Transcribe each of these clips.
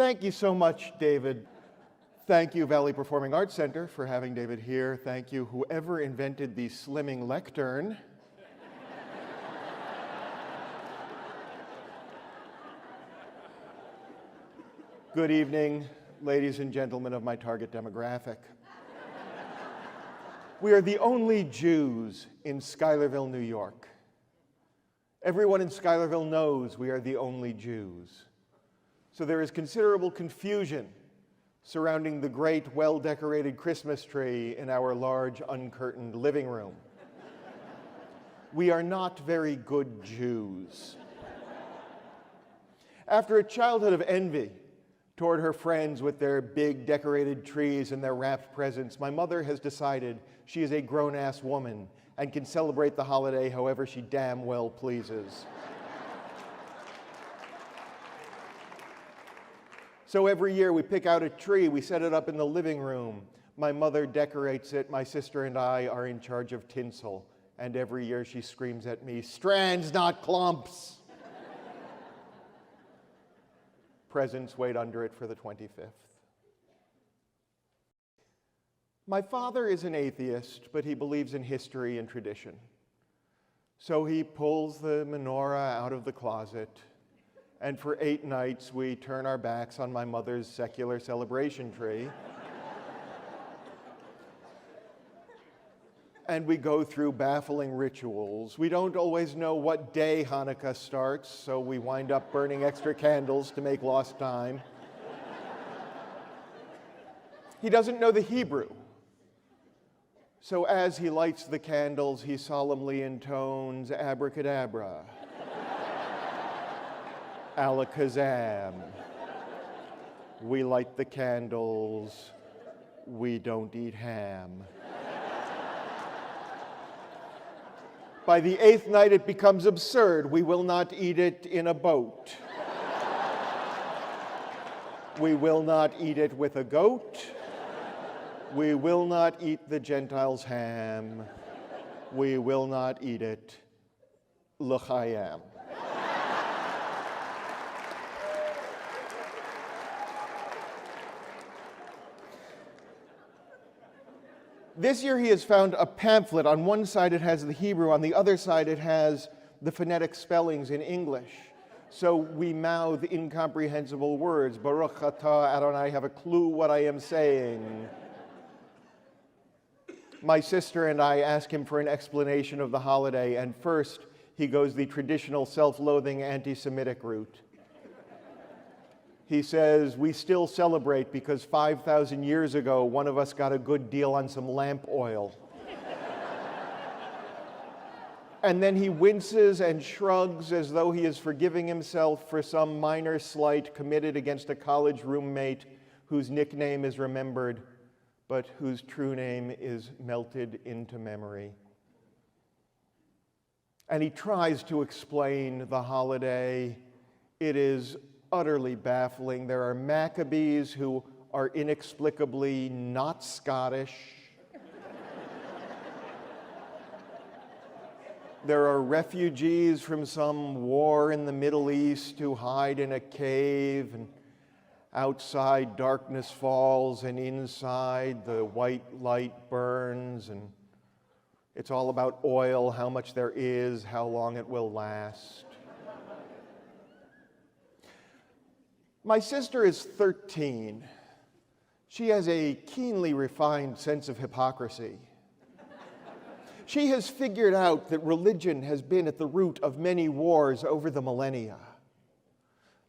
Thank you so much, David. Thank you, Valley Performing Arts Center, for having David here. Thank you, whoever invented the slimming lectern. Good evening, ladies and gentlemen of my target demographic. We are the only Jews in Schuylerville, New York. Everyone in Schuylerville knows we are the only Jews. So there is considerable confusion surrounding the great, well-decorated Christmas tree in our large, uncurtained living room. We are not very good Jews. After a childhood of envy toward her friends with their big, decorated trees and their wrapped presents, my mother has decided she is a grown-ass woman and can celebrate the holiday however she damn well pleases. So every year we pick out a tree, we set it up in the living room. My mother decorates it, my sister and I are in charge of tinsel. And every year she screams at me, "Strands, not clumps!" Presents wait under it for the 25th. My father is an atheist, but he believes in history and tradition. So he pulls the menorah out of the closet, and for 8 nights we turn our backs on my mother's secular celebration tree. And we go through baffling rituals. We don't always know what day Hanukkah starts, so we wind up burning extra candles to make lost time. He doesn't know the Hebrew. So as he lights the candles, he solemnly intones abracadabra, alakazam. We light the candles, we don't eat ham. By the 8th night, it becomes absurd. We will not eat it in a boat. We will not eat it with a goat. We will not eat the Gentiles' ham. We will not eat it l'chaim. This year he has found a pamphlet. On one side it has the Hebrew, on the other side it has the phonetic spellings in English. So we mouth incomprehensible words. Baruch atah Adonai, have a clue what I am saying. My sister and I ask him for an explanation of the holiday, and first he goes the traditional self-loathing anti-Semitic route. He says, we still celebrate because 5,000 years ago, one of us got a good deal on some lamp oil. And then he winces and shrugs as though he is forgiving himself for some minor slight committed against a college roommate whose nickname is remembered, but whose true name is melted into memory. And he tries to explain the holiday. It is utterly baffling. There are Maccabees who are inexplicably not Scottish. There are refugees from some war in the Middle East who hide in a cave, and outside darkness falls, and inside the white light burns, and it's all about oil, how much there is, how long it will last. My sister is 13. She has a keenly refined sense of hypocrisy. She has figured out that religion has been at the root of many wars over the millennia.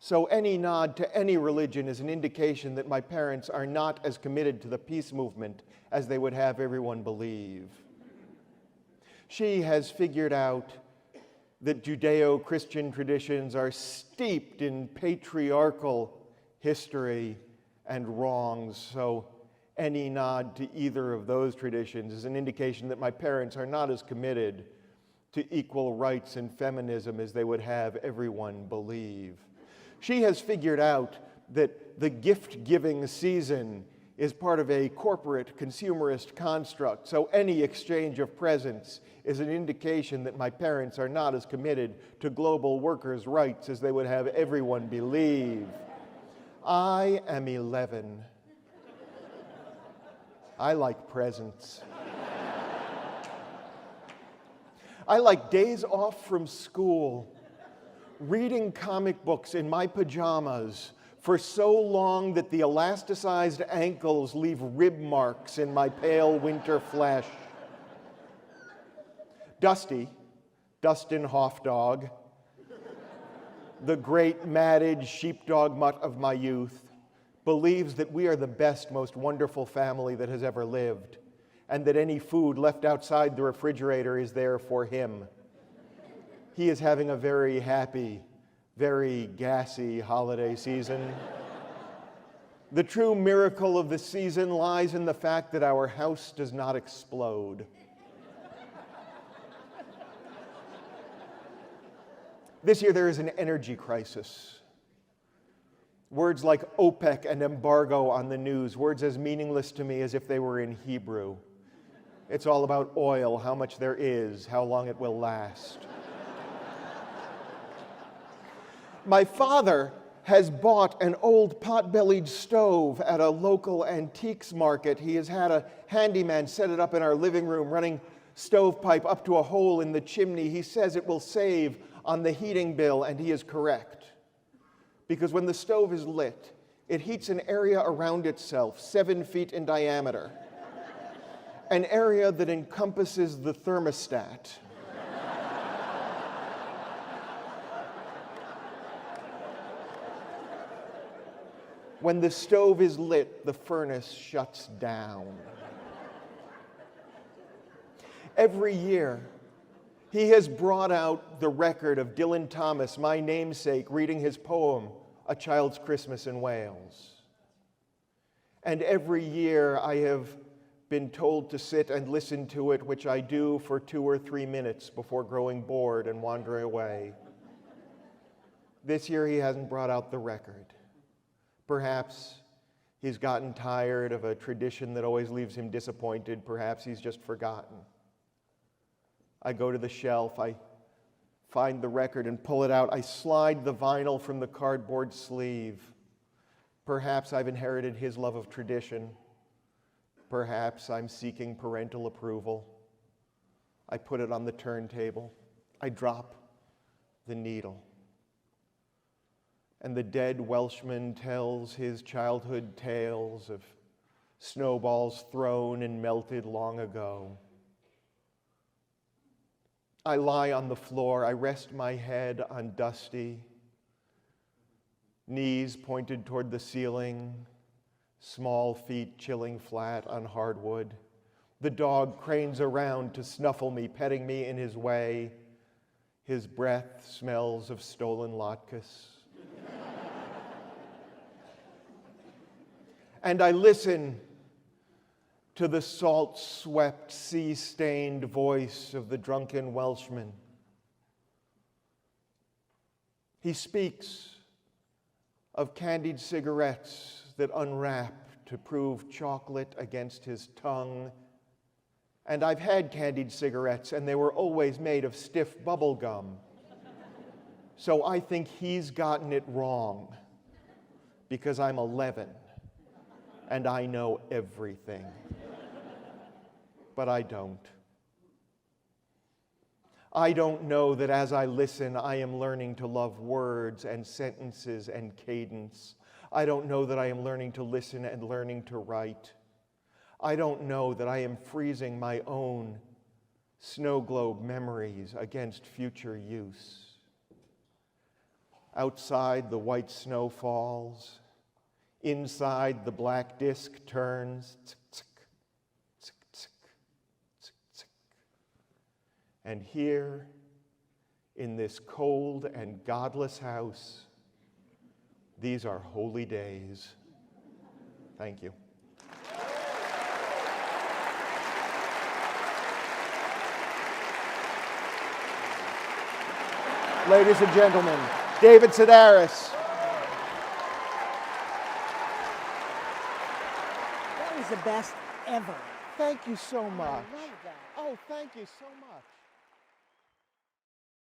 So any nod to any religion is an indication that my parents are not as committed to the peace movement as they would have everyone believe. She has figured out that Judeo-Christian traditions are steeped in patriarchal history and wrongs, so any nod to either of those traditions is an indication that my parents are not as committed to equal rights and feminism as they would have everyone believe. She has figured out that the gift-giving season is part of a corporate consumerist construct, so any exchange of presents is an indication that my parents are not as committed to global workers' rights as they would have everyone believe. I am 11. I like presents. I like days off from school, reading comic books in my pajamas for so long that the elasticized ankles leave rib marks in my pale winter flesh. Dustin Hoffdog, the great matted sheepdog mutt of my youth, believes that we are the best, most wonderful family that has ever lived, and that any food left outside the refrigerator is there for him. He is having a very happy, very gassy holiday season. The true miracle of the season lies in the fact that our house does not explode. This year there is an energy crisis. Words like OPEC and embargo on the news, words as meaningless to me as if they were in Hebrew. It's all about oil, how much there is, how long it will last. My father has bought an old pot-bellied stove at a local antiques market. He has had a handyman set it up in our living room, running stovepipe up to a hole in the chimney. He says it will save on the heating bill, and he is correct. Because when the stove is lit, it heats an area around itself 7 feet in diameter, an area that encompasses the thermostat. When the stove is lit, the furnace shuts down. Every year, he has brought out the record of Dylan Thomas, my namesake, reading his poem, A Child's Christmas in Wales. And every year I have been told to sit and listen to it, which I do for 2 or 3 minutes before growing bored and wandering away. This year he hasn't brought out the record. Perhaps he's gotten tired of a tradition that always leaves him disappointed. Perhaps he's just forgotten. I go to the shelf, I find the record and pull it out. I slide the vinyl from the cardboard sleeve. Perhaps I've inherited his love of tradition. Perhaps I'm seeking parental approval. I put it on the turntable. I drop the needle. And the dead Welshman tells his childhood tales of snowballs thrown and melted long ago. I lie on the floor, I rest my head on Dusty, knees pointed toward the ceiling, small feet chilling flat on hardwood. The dog cranes around to snuffle me, petting me in his way. His breath smells of stolen latkes. And I listen to the salt-swept, sea-stained voice of the drunken Welshman. He speaks of candied cigarettes that unwrap to prove chocolate against his tongue. And I've had candied cigarettes, and they were always made of stiff bubble gum. So I think he's gotten it wrong, because I'm 11, and I know everything. But I don't. I don't know that as I listen, I am learning to love words and sentences and cadence. I don't know that I am learning to listen and learning to write. I don't know that I am freezing my own snow globe memories against future use. Outside, the white snow falls. Inside, the black disk turns. And here, in this cold and godless house, these are holy days. Thank you. Ladies and gentlemen, David Sedaris. That was the best ever. Thank you so much. I love that. Oh, thank you so much.